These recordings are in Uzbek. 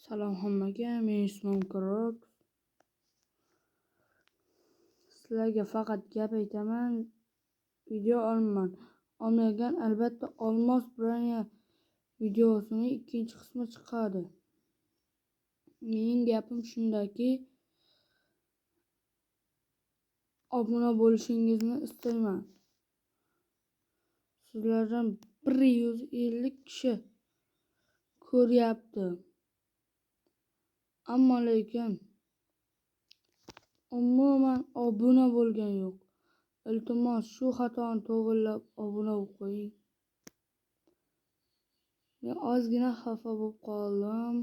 Salom hammaga, men ismim Kroks. Sizlarga faqat gap aytaman, video olmayman. Olmagan albatta olmos bronye videosining ikkinchi qismi chiqadi. Mening gapim shundaki, obuna bo'lishingizni istayman. Sizlardan 150 kishi ko'ryapti. Ammo lekin umuman obuna bo'lgan yo'q. Iltimos shu xatoni to'g'rilab obuna bo'lib qo'ying. Men ozgina xafa bo'lib qoldim.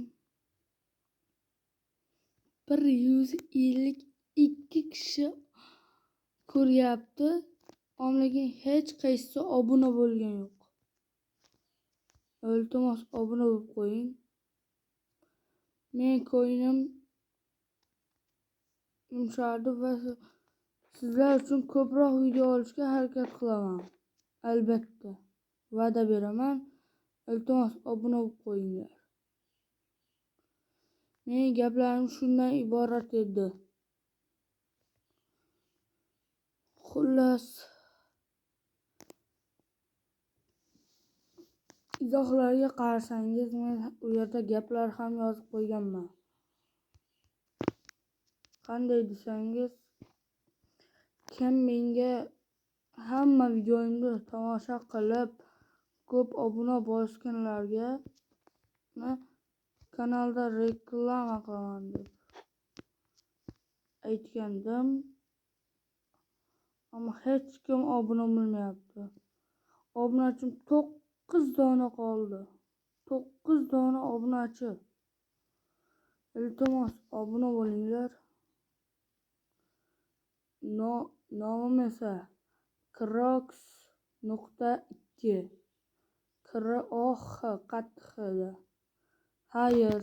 152 kishi ko'ryapti, lekin hech qaysi obuna bo'lgan yo'q. Iltimos obuna bo'lib qo'ying. Men ko'nglim yumshadi va sizlar uchun ko'proq video olishga harakat qilaman. Albatta, va'da beraman. Iltimos obuna bo'lib qo'yinglar. Mening gaplarim shundan iborat edi. Xullas, izohlarga qarasangiz, men u yerda gaplar ham yozib qo'yganman. Qanday desangiz, kim menga hamma videoimni tomosha qilib, ko'p obuna bosganlarga kanalda reklama qilaman deb aytgandim. Ammo hech kim obuna bo'lmayapti. Obunachim 9 dona qoldi. 9 dona obunachi. Iltimos obuna bo'linglar. Nomim esa Kroks.2. Xayr.